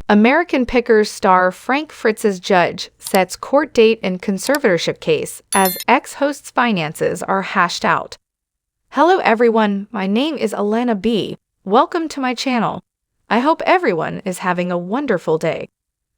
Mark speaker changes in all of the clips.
Speaker 1: Americanpickers star Frank Fritz's judge sets court date in conservatorship case as ex-host's finances are hashed out. Hello everyone, my name is Alana B. Welcome to my channel. I hope everyone is having a wonderful day.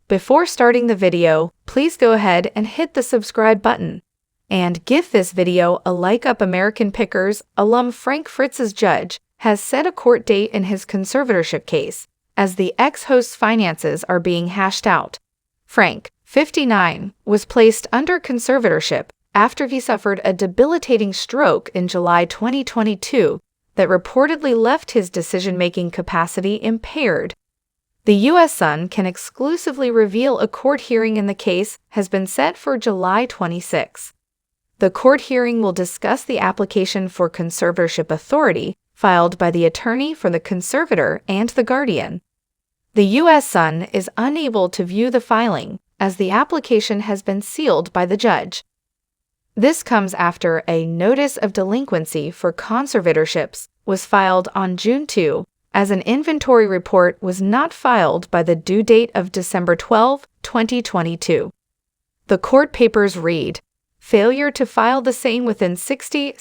Speaker 1: Before starting the video, please go ahead and hit the subscribe button. And give this video a like up. Americanpickers alum Frank Fritz's judge has set a court date in his conservatorship case as the ex-host's finances are being hashed out. Frank, 59, was placed under conservatorship after he suffered a debilitating stroke in July 2022 that reportedly left his decision-making capacity impaired. The U.S. Sun can exclusively reveal a court hearing in the case has been set for July 26. The court hearing will discuss the application for conservatorship authority filed by the attorney for the conservator and the guardian. The U.S. Sun is unable to view the filing as the application has been sealed by the judge. This comes after a notice of delinquency for conservatorships was filed on June 2, as an inventory report was not filed by the due date of December 12, 2022. The court papers read, "Failure to file the same within 60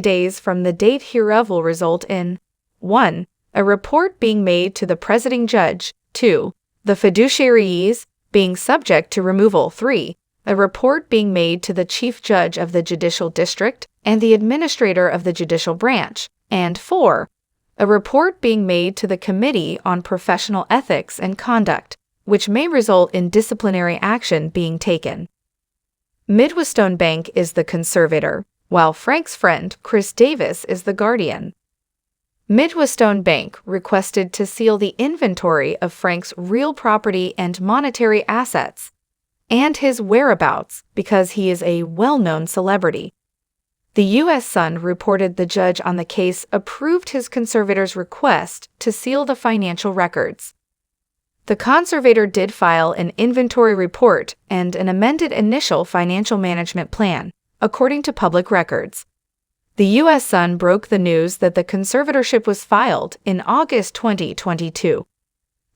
Speaker 1: days from the date hereof will result in 1. A report being made to the presiding judge, 2. The fiduciaries being subject to removal, 3. A report being made to the chief judge of the judicial district and the administrator of the judicial branch, and 4. A report being made to the Committee on Professional Ethics and Conduct, which may result in disciplinary action being taken." Midwestone Bank is the conservator, while Frank's friend Chris Davis is the guardian. Midwestone Bank requested to seal the inventory of Frank's real property and monetary assets and his whereabouts because he is a well-known celebrity. The U.S. Sun reported the judge on the case approved his conservator's request to seal the financial records. The conservator did file an inventory report and an amended initial financial management plan, according to public records. The U.S. Sun broke the news that the conservatorship was filed in August 2022.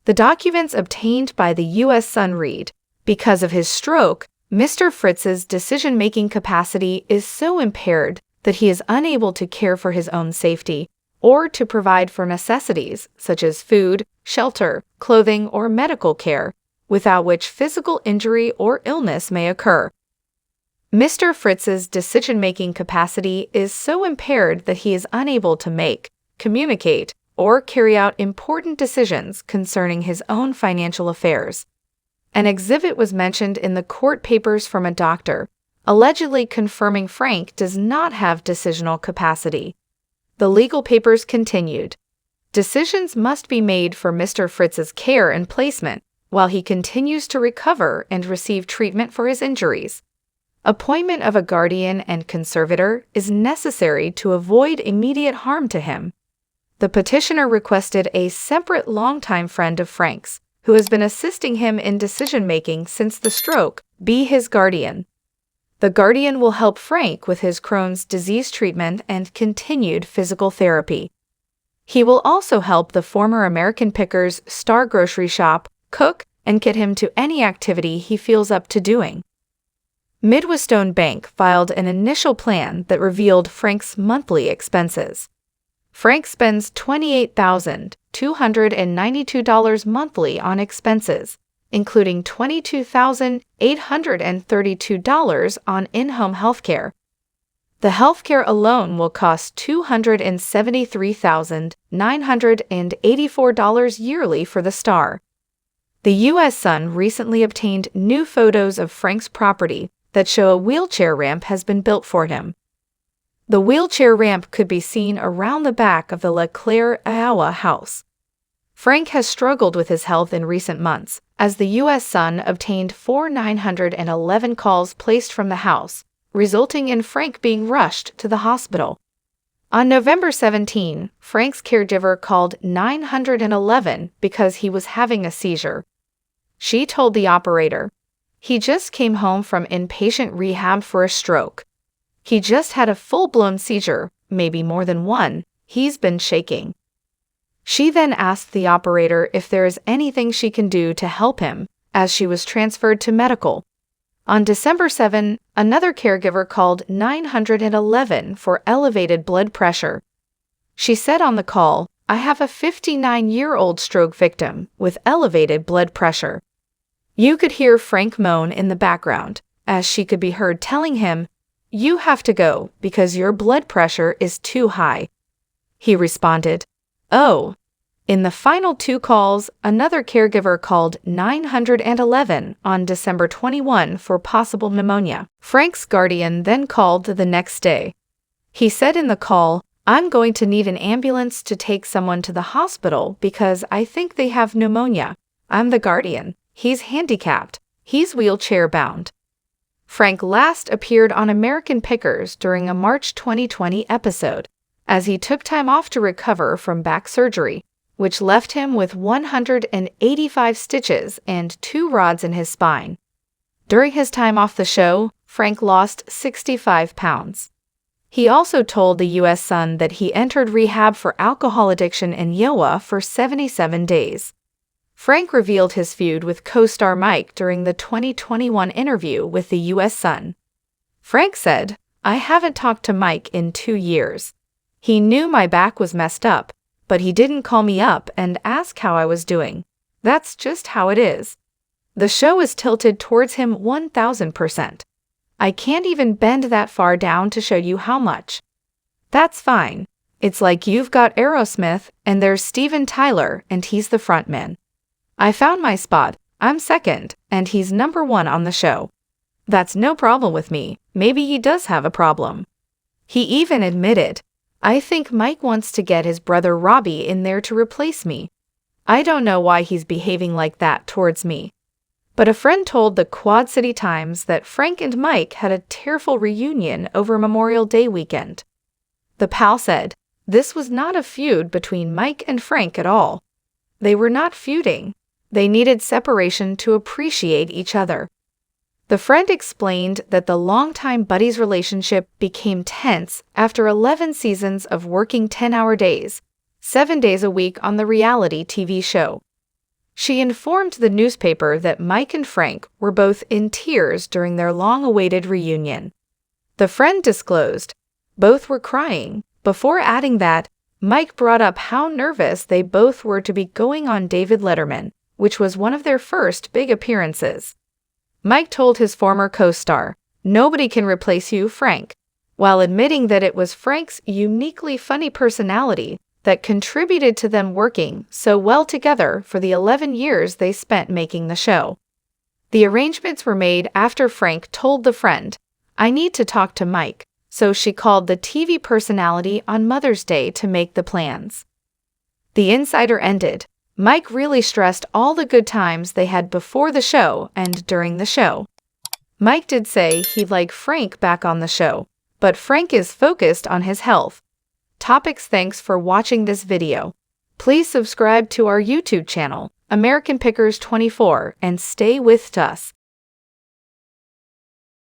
Speaker 1: The documents obtained by the U.S. Sun read, "Because of his stroke, Mr. Fritz's decision-making capacity is so impaired that he is unable to care for his own safety or to provide for necessities such as food, shelter, clothing, or medical care, without which physical injury or illness may occur. Mr. Fritz's decision-making capacity is so impaired that he is unable to make, communicate, or carry out important decisions concerning his own financial affairs." An exhibit was mentioned in the court papers from a doctor, allegedly confirming Frank does not have decisional capacity. The legal papers continued, "Decisions must be made for Mr. Fritz's care and placement while he continues to recover and receive treatment for his injuries. Appointment of a guardian and conservator is necessary to avoid immediate harm to him." The petitioner requested a separate longtime friend of Frank's, who has been assisting him in decision-making since the stroke, be his guardian. The guardian will help Frank with his Crohn's disease treatment and continued physical therapy. He will also help the former Americanpickers star grocery shop, cook, and get him to any activity he feels up to doing. Midwestone Bank filed an initial plan that revealed Frank's monthly expenses. Frank spends $28,292 monthly on expenses, including $22,832 on in-home healthcare. The healthcare alone will cost $273,984 yearly for the star. The U.S. Sun recently obtained new photos of Frank's property that show a wheelchair ramp has been built for him. The wheelchair ramp could be seen around the back of the La Claire, Iowa house. Frank has struggled with his health in recent months, as the U.S. Sun obtained 911 calls placed from the house, resulting in Frank being rushed to the hospital. On November 17, Frank's caregiver called 911 because he was having a seizure. She told the operator, "He just came home from inpatient rehab for a stroke. He just had a full-blown seizure, maybe more than one. He's been shaking." She then asked the operator if there is anything she can do to help him, as she was transferred to medical. On December 7, another caregiver called 911 for elevated blood pressure. She said on the call, "I have a 59-year-old stroke victim with elevated blood pressure." You could hear Frank moan in the background, as she could be heard telling him, "You have to go because your blood pressure is too high." He responded, "Oh." In the final two calls, another caregiver called 911 on December 21 for possible pneumonia. Frank's guardian then called the next day. He said in the call, "I'm going to need an ambulance to take someone to the hospital because I think they have pneumonia. I'm the guardian. He's handicapped. He's wheelchair-bound." Frank last appeared on Americanpickers during a March 2020 episode, as he took time off to recover from back surgery, which left him with 185 stitches and 2 rods in his spine. During his time off the show, Frank lost 65 pounds. He also told the U.S. Sun that he entered rehab for alcohol addiction in Iowa for 77 days. Frank revealed his feud with co-star Mike during the 2021 interview with the U.S. Sun. Frank said, "I haven't talked to Mike in 2 years. He knew my back was messed up, but he didn't call me up and ask how I was doing. That's just how it is." The show is tilted towards him 1000%. "I can't even bend that far down to show you how much." That's fine. It's like you've got Aerosmith and there's Steven Tyler and he's the frontman. I found my spot, I'm second, and he's number 1 on the show. That's no problem with me. Maybe he does have a problem. He even admitted, "I think Mike wants to get his brother Robbie in there to replace me. I don't know why he's behaving like that towards me." But a friend told the Quad City Times that Frank and Mike had a tearful reunion over Memorial Day weekend. The pal said, "This was not a feud between Mike and Frank at all. They were not feuding. They needed separation to appreciate each other." The friend explained that the longtime buddies' relationship became tense after 11 seasons of working 10-hour days, 7 days a week on the reality TV show. She informed the newspaper that Mike and Frank were both in tears during their long-awaited reunion. The friend disclosed, "Both were crying," before adding that Mike brought up how nervous they both were to be going on David Letterman, which was one of their first big appearances. Mike told his former co-star, "Nobody can replace you, Frank," while admitting that it was Frank's uniquely funny personality that contributed to them working so well together for the 11 years they spent making the show. The arrangements were made after Frank told the friend, "I need to talk to Mike," so she called the TV personality on Mother's Day to make the plans. The insider ended, "Mike really stressed all the good times they had before the show and during the show. Mike did say he'd like Frank back on the show, but Frank is focused on his health." Topics. Thanks for watching this video. Please subscribe to our YouTube channel, American Pickers 24, and stay with us.